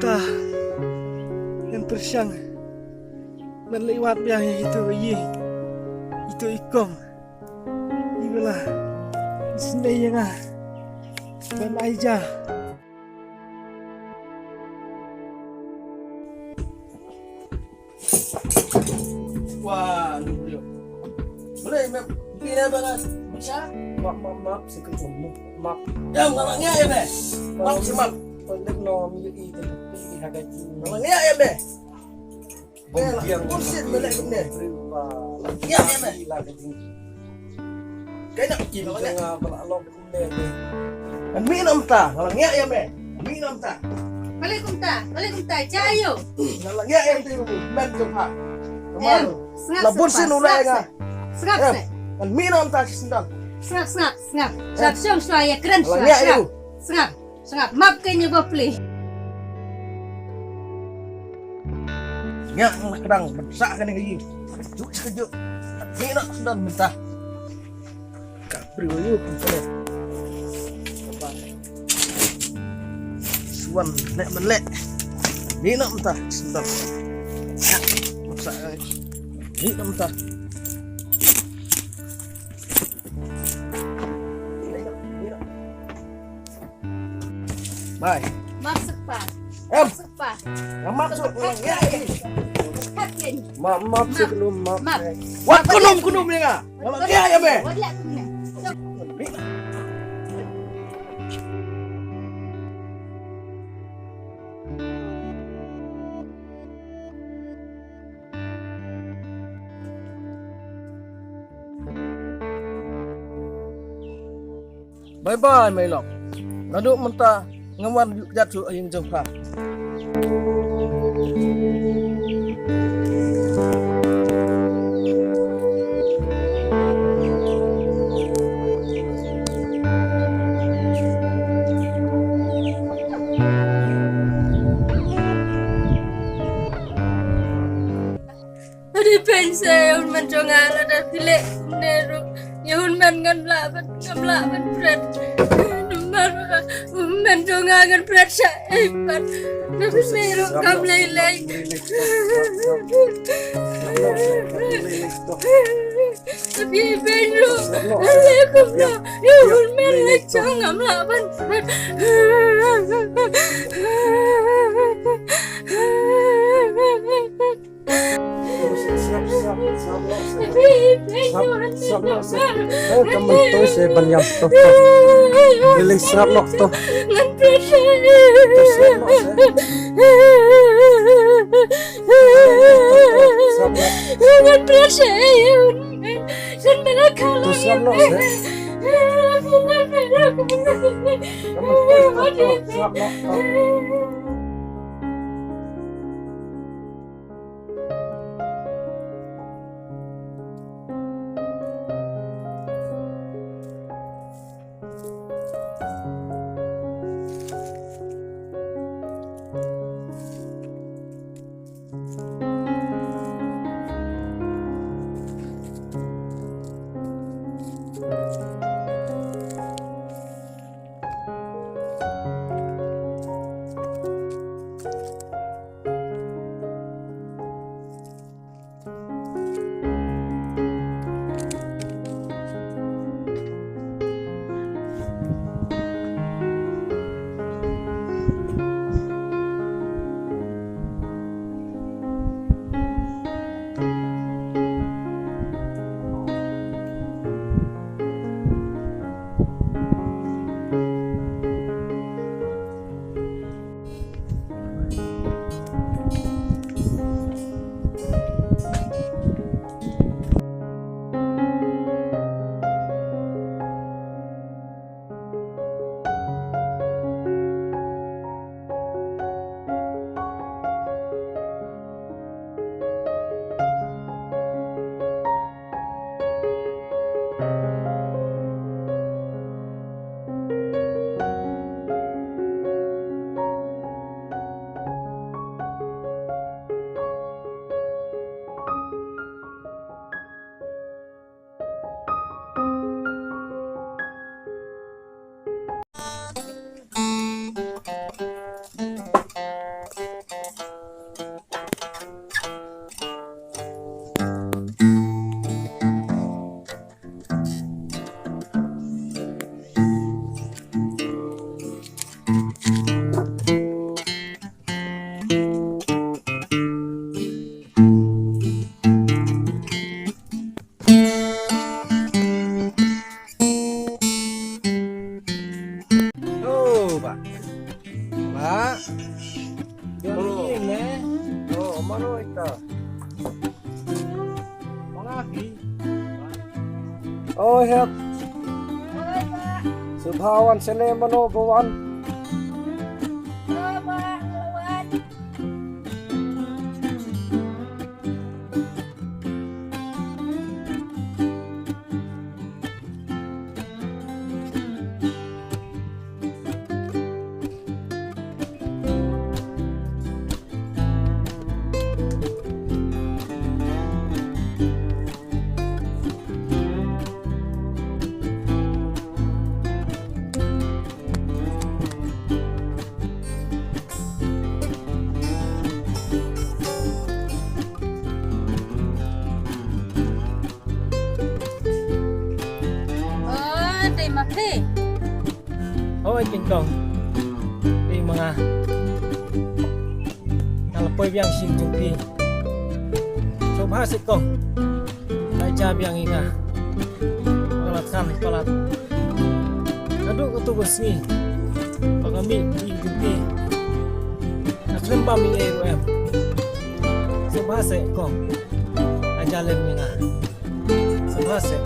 mentah dan persang melewat yang itu itu ikong itulah sendiri yang dan aja wah boleh ini apa kan bisa maaf seketul maaf ya malangnya ya be maaf semap pendek nom itu harga malangnya ya be yang kursi boleh bener ya be kayaknya malangnya balok bener minum ta malangnya ya be minum ta Waalaikumsalam jayo malangnya ya itu ben coba kemarin labun sinulai enggak Serap se. Kan minum tak sendal. Serap. Syong saya keren serap. Serap. Maaf kayaknya gue pilih. Ya, kadang besar kan yang juk sekejap. Minum sendal mentah. Kapri yuk kita. Suan nek melek. Minum mentah sendal. Ya, besar. Minum mentah. Bye. Maksud pak. Maksud ya ini. Maaf sebelum maaf. Wat kunum ni ngah. Kalau dia ya be. Bye Melok. Ngaduk mentah ngawan jatuh yang jengkak. Di pensel menjongan ada pilih neru yun men ngamlaban berat menjongan berat saipan nabi meru kamlelai tapi benru lekumno yun men lechang ngamlaban Kamu tu saya banyak tu. Pilih serap nok tu. Pak. Pak. Ini. Oh, mana itu? Mana lagi? Oh, ya. Subhawan sene mano bawan. Ôi kinh công đi mga nalapoy biyang sinjungpi coba sikong raja biyang inga palatkan palat aduk ketubus ni pagami sinjungpi nakremba mi em coba sikong ajalem inga coba sik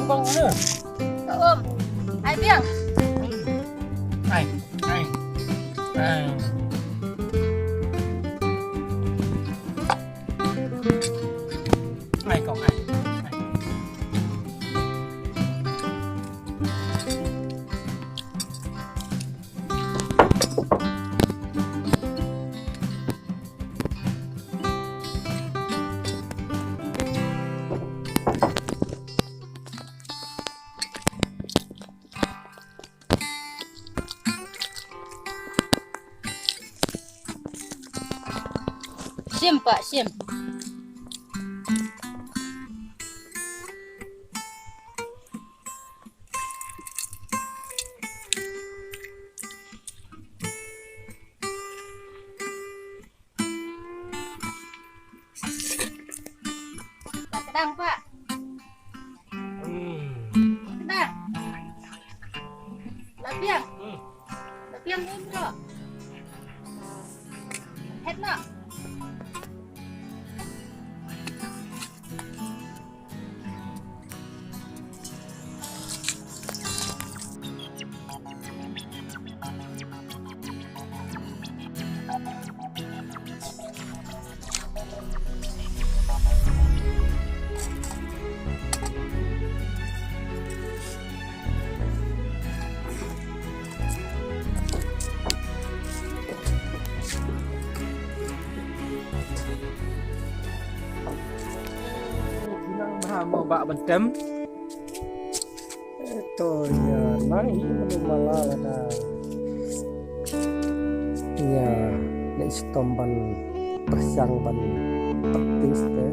Bông nữa. Ôm. Ai biết? Này. Này cậu này. Sim Pak, sim. Kedang Pak. Kedang. Lapiang. Lapiang ini bro. Head nak. mau bak bentem. Ito ya, nang ini malah ada. Ya, nek stomban persiang ban penting sekali.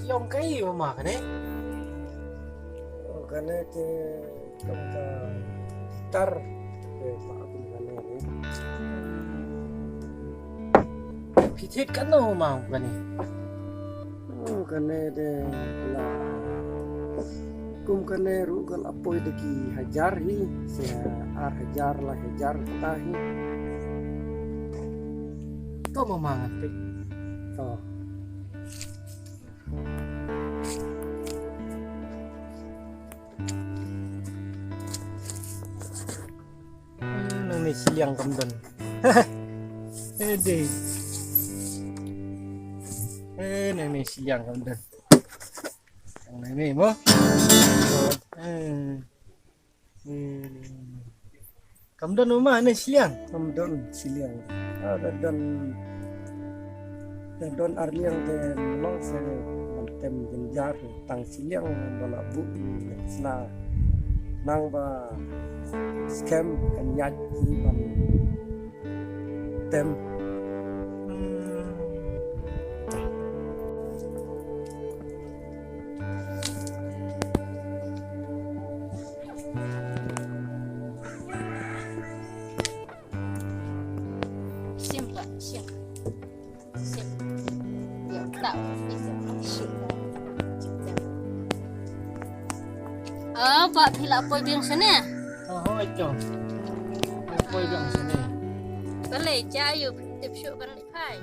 Yang kai mama kan eh? Karena ke kata tar pak aku kan ini. Pitit kan no mama kan eh? Karena de lah kum karena rugal apoy deki hajar hi se hajar lah hajar tahi To mama ngerti. to Nang ni siang kamdon. Ede. Nang ni siang kamdon. Nang ni mo. Kamdon rumah ni siang. kamdon siliang ada dan arliang de long se mantem jenjar tang siliang bala bu sna nang ba scam kan nyaji ban tem Sim Pak, sim. Sim. Ya, tahu. Sim. Pak pila poi biang sana. Oh, ito. Apoy lang sa ni. Kale jayu tip syuk kan lipai.